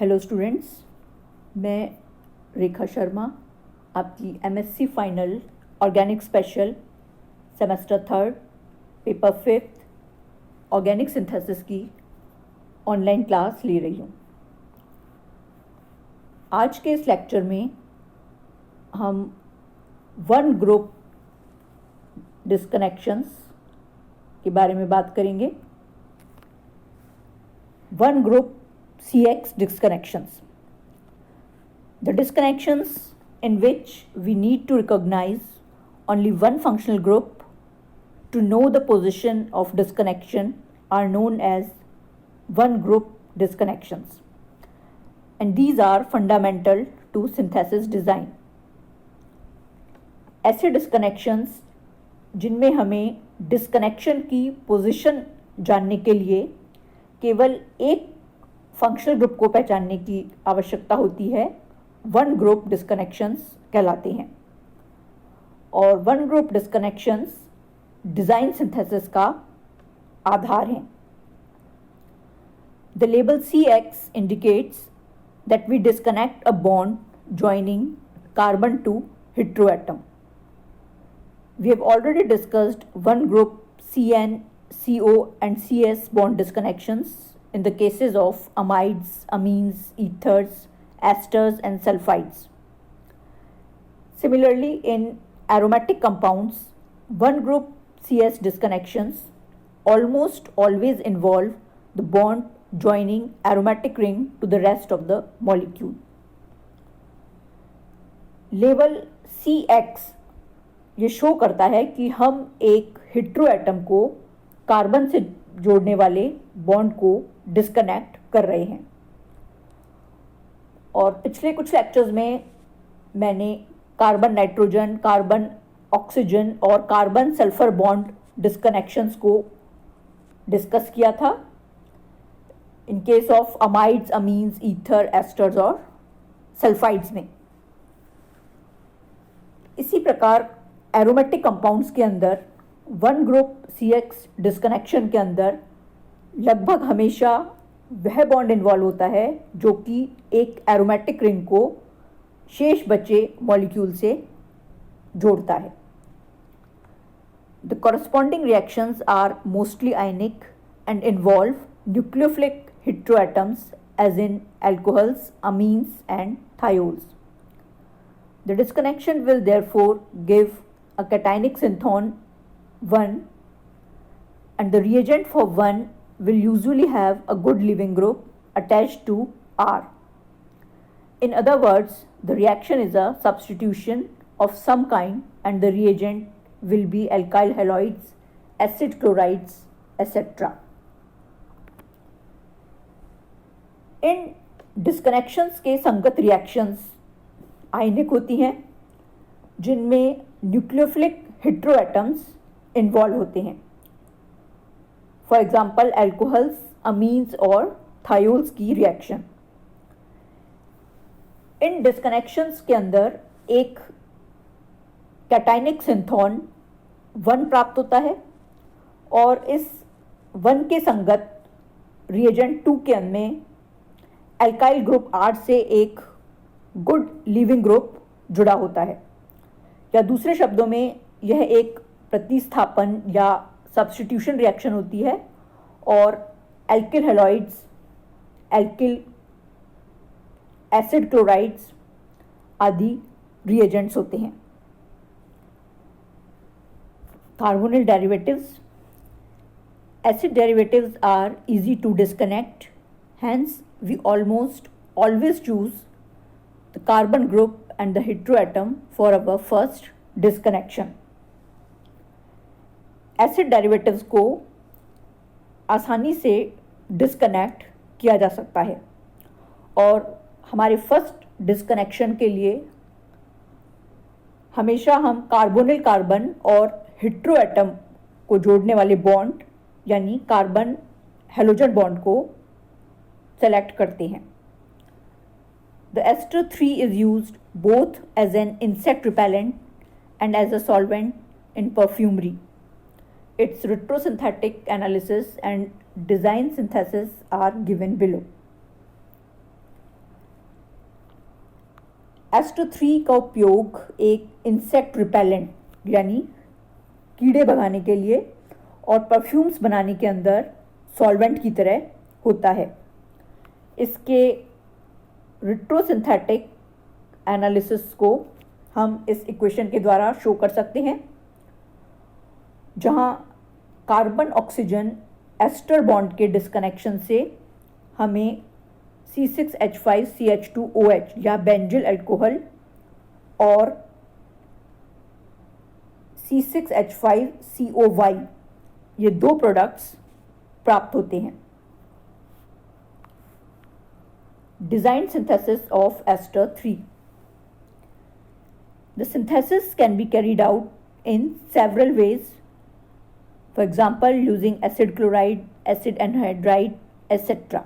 Hello students, मैं रेखा शर्मा आपकी MSc final organic special semester third paper fifth organic synthesis की online class ले रही हूँ। आज के इस लेक्चर में हम वन ग्रुप डिस्कनेक्शंस के बारे में बात करेंगे। One group CX disconnections. The disconnections in which we need to recognize only one functional group to know the position of disconnection are known as one group disconnections, and these are fundamental to synthesis design. ऐसे disconnections जिनमें हमें disconnection की position जानने के लिए केवल एक functional group को पहचानने की आवश्यकता होती है, वन ग्रुप डिस्कनेक्शंस कहलाते हैं। और वन ग्रुप डिस्कनेक्शंस डिज़ाइन सिंथेसिस का आधार हैं। The label CX indicates that we disconnect a bond joining carbon to heteroatom. We have already discussed one group CN, CO and CS bond disconnections in the cases of amides, amines, ethers, esters and sulfides. Similarly, in aromatic compounds, one group CS disconnections almost always involve the bond joining aromatic ring to the rest of the molecule. Level CX ये show करता है कि हम एक heteroatom को carbon से जोड़ने वाले बॉन्ड को डिस्कनेक्ट कर रहे हैं। और पिछले कुछ लेक्चर्स में मैंने कार्बन नाइट्रोजन, कार्बन ऑक्सीजन और कार्बन सल्फर बॉन्ड डिस्कनेक्शंस को डिस्कस किया था in case of amides, amines, ether, asters और सल्फाइड्स में। इसी प्रकार एरोमेटिक कंपाउंड्स के अंदर वन ग्रुप CX डिस्कनेक्शन के अंदर लगभग हमेशा वह बॉन्ड इन्वॉल्व होता है जो कि एक एरोमेटिक रिंग को शेष बचे मॉलिक्यूल से जोड़ता है। The corresponding reactions are mostly ionic and involve nucleophilic heteroatoms as in alcohols, amines and thiols. The disconnection will therefore give a cationic synthon 1 and the reagent for 1 will usually have a good leaving group attached to R. In other words, the reaction is a substitution of some kind and the reagent will be alkyl halides, acid chlorides, etc. इन डिस्कनेक्शंस के संगत reactions आयनिक होती हैं जिनमें nucleophilic heteroatoms involve होते हैं। For example alcohols, amines और thiols की reaction. इन डिस्कनेक्शंस के अंदर एक कैटायनिक सिंथोन 1 प्राप्त होता है और इस 1 के संगत रिएजेंट 2 के में एल्काइल ग्रुप R से एक गुड लीविंग ग्रुप जुड़ा होता है, या दूसरे शब्दों में यह एक प्रतिस्थापन या सब्स्टिट्यूशन रिएक्शन होती है और alkyl halides, alkyl acid chlorides आदि रिएजेंट्स होते हैं। Carbonyl derivatives. Acid derivatives are easy to disconnect, hence we almost always choose the carbon group and the heteroatom for our first disconnection. Acid derivatives को आसानी से disconnect किया जा सकता है और हमारे फर्स्ट डिस्कनेक्शन के लिए हमेशा हम कार्बोनिल कार्बन और हेटेरोएटम को जोड़ने वाले बॉन्ड यानी कार्बन हेलोजन बॉन्ड को सेलेक्ट करते हैं। The ester 3 is used both as an insect repellent and as a solvent in perfumery. Its retrosynthetic analysis and design synthesis are given below. Ester 3 का उपयोग एक इंसेक्ट रिपेलेंट यानी कीड़े भगाने के लिए और परफ्यूम्स बनाने के अंदर सॉल्वेंट की तरह होता है। इसके रिट्रोसिंथेटिक एनालिसिस को हम इस इक्वेशन के द्वारा शो कर सकते हैं, जहां कार्बन ऑक्सीजन एस्टर बॉन्ड के डिस्कनेक्शन से हमें C6H5CH2OH या बेंजिल अल्कोहल और C6H5COY ये दो प्रोडक्ट्स प्राप्त होते हैं। Design synthesis of ester 3। The synthesis can be carried out in several ways. For example, using acid chloride, acid anhydride, etc.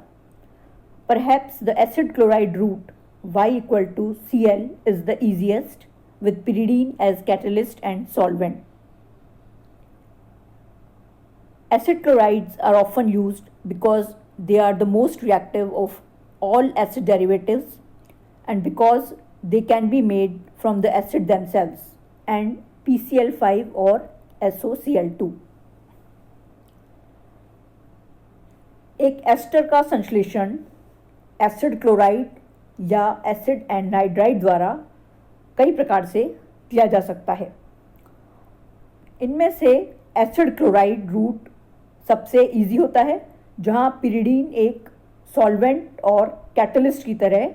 Perhaps the acid chloride route Y equal to Cl is the easiest, with pyridine as catalyst and solvent. Acid chlorides are often used because they are the most reactive of all acid derivatives and because they can be made from the acid themselves and PCl5 or SOCl2. एक ester का संश्लेषण acid chloride या acid anhydride द्वारा कई प्रकार से किया जा सकता है। इनमें से एसिड क्लोराइड रूट सबसे इजी होता है, जहां पिरिडीन एक सॉल्वेंट और कैटलिस्ट की तरह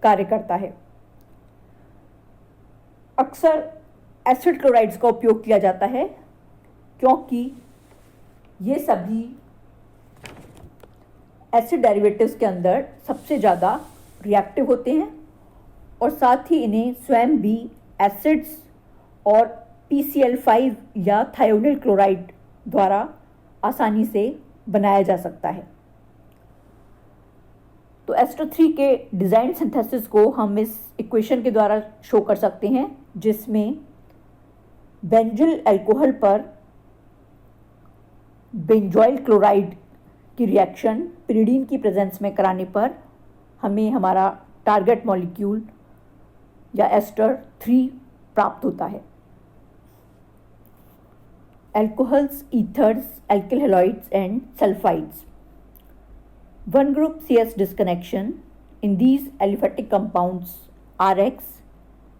कार्य करता है। अक्सर एसिड क्लोराइड्स का उपयोग किया जाता है क्योंकि ये सभी एसिड डेरिवेटिव्स के अंदर सबसे ज़्यादा रिएक्टिव होते हैं और साथ ही इन्हें स्वयं भी एसिड्स और PCl5 या थायोनिल क्लोराइड द्वारा आसानी से बनाया जा सकता है। तो एस्टर 3 के डिज़ाइन सिंथेसिस को हम इस इक्वेशन के द्वारा शो कर सकते हैं, जिसमें बेंजिल अल्कोहल पर बेंजोइल क्लोराइड की रिएक्शन पिरिडीन की प्रेजेंस में कराने पर हमें हमारा टारगेट मॉलिक्यूल या एस्टर 3 प्राप्त होता है। Alcohols, ethers, alkyl halides and sulfides. One group CS disconnection in these aliphatic compounds Rx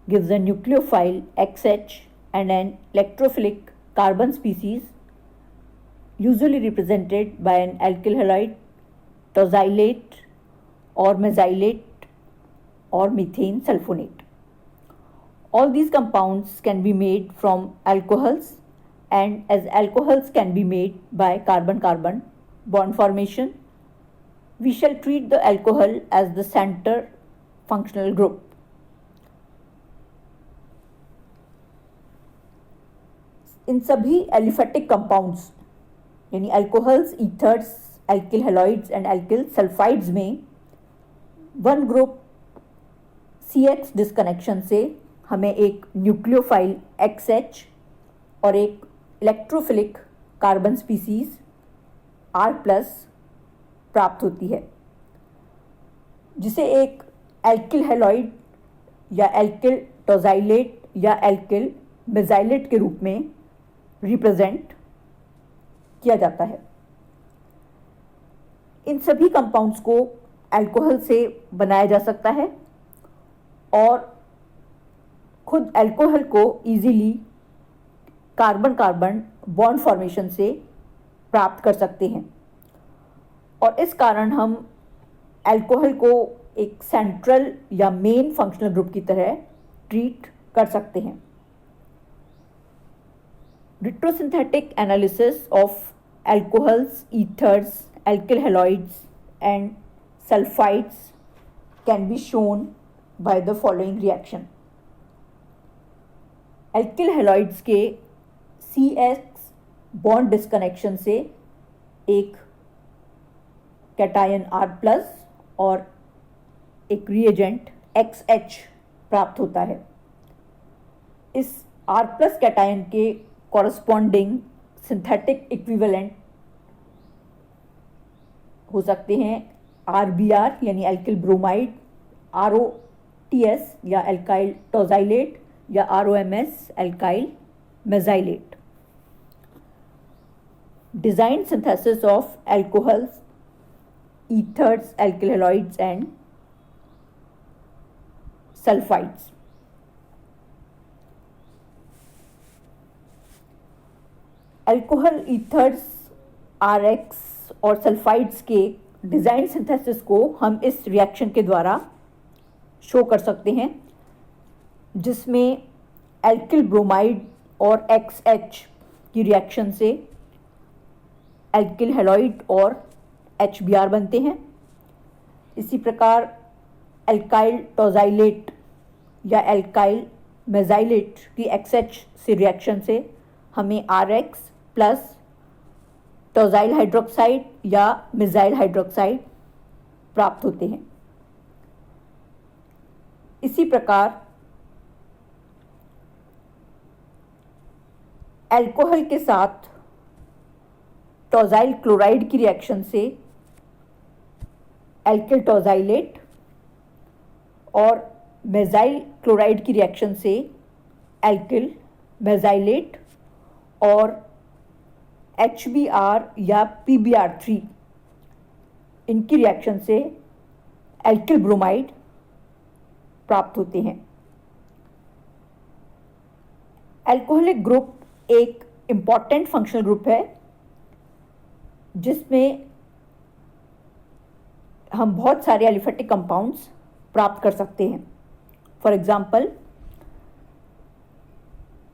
gives a nucleophile XH and an electrophilic carbon species usually represented by an alkyl halide, tosylate or mesylate or methane sulfonate. All these compounds can be made from alcohols, and as alcohols can be made by carbon-carbon bond formation, we shall treat the alcohol as the center functional group. इन सभी aliphatic compounds यानी alcohols, ethers, alkyl halides and alkyl sulfides में one group CH disconnection से हमें एक nucleophile XH और एक electrophilic carbon species R+ प्राप्त होती है, जिसे एक एल्किल हेलॉइड या एल्किल टोजाइलेट या एल्किल मेजाइलेट के रूप में रिप्रेजेंट किया जाता है। इन सभी कंपाउंड्स को अल्कोहल से बनाया जा सकता है और खुद अल्कोहल को easily carbon carbon bond formation से प्राप्त कर सकते हैं और इस कारण हम अल्कोहल को एक सेंट्रल या मेन फंक्शनल ग्रुप की तरह ट्रीट कर सकते हैं। Retrosynthetic analysis of alcohols, ethers, alkyl halides and sulfides can be shown by the following reaction. Alkyl halides के CX बॉन्ड डिस्कनेक्शन से एक कैटायन R+ और एक रिएजेंट XH प्राप्त होता है। इस R+ कैटायन के कॉरस्पॉन्डिंग सिंथेटिक इक्विवेलेंट हो सकते हैं RBr यानी एल्किल ब्रोमाइड, RO TS या एल्काइल टोजाइलेट या ROMS alkyl mesylate. Design synthesis of alcohols, ethers, alkyl halides and sulfides. Alcohol, ethers, RX और सल्फाइड्स के डिज़ाइन सिंथेसिस को हम इस रिएक्शन के द्वारा शो कर सकते हैं, जिसमें एल्किल ब्रोमाइड और XH की रिएक्शन से एल्किल हैलाइड और HBr बनते हैं. इसी प्रकार एल्काइल टोजाइलेट या एल्काइल मेजाइलेट की XH से रिएक्शन से हमें RX प्लस टोजाइल हाइड्रोक्साइड या मिजाइल हाइड्रोक्साइड प्राप्त होते हैं. इसी प्रकार अल्कोहल के साथ टोजाइल क्लोराइड की रिएक्शन से एल्किल टोजाइलेट और मेजाइल क्लोराइड की रिएक्शन से एल्किल मेजाइलेट और HBr या PBr3 इनकी रिएक्शन से एल्किल ब्रोमाइड प्राप्त होते हैं. अल्कोहलिक ग्रुप एक इम्पॉर्टेंट फंक्शनल ग्रुप है जिसमें हम बहुत सारे एलिफेटिक कंपाउंड्स प्राप्त कर सकते हैं. फॉर एग्जांपल,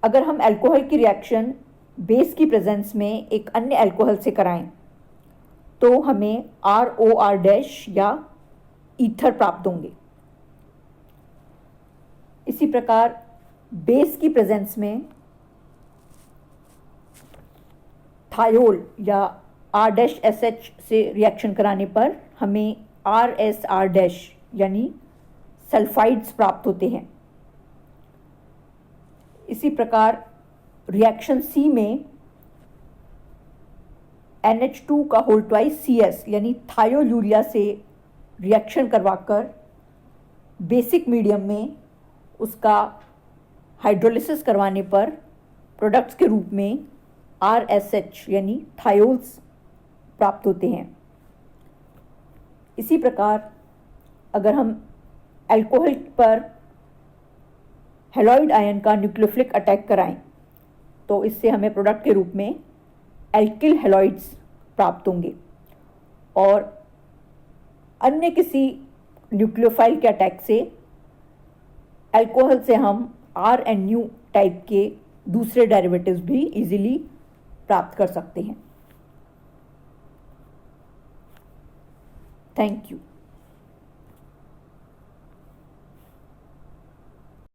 अगर हम अल्कोहल की रिएक्शन बेस की प्रेजेंस में एक अन्य अल्कोहल से कराएं तो हमें ROR- या ईथर प्राप्त होंगे. इसी प्रकार बेस की प्रेजेंस में थायोल या R-SH से रिएक्शन कराने पर हमें RSR- यानी सल्फाइड्स प्राप्त होते हैं. इसी प्रकार रिएक्शन C में NH2 का होल ट्वाइस CS यानी थायोलूरिया से रिएक्शन करवाकर बेसिक मीडियम में उसका हाइड्रोलिसिस करवाने पर प्रोडक्ट्स के रूप में RSH यानी थायोल्स प्राप्त होते हैं. इसी प्रकार अगर हम अल्कोहल पर हैलाइड आयन का न्यूक्लियोफिलिक अटैक कराएं तो इससे हमें प्रोडक्ट के रूप में एल्किल हैलाइड्स प्राप्त होंगे और अन्य किसी न्यूक्लियोफाइल के अटैक से अल्कोहल से हम RNU टाइप के दूसरे डेरिवेटिव्स भी इजीली प्राप्त कर सकते हैं. Thank you.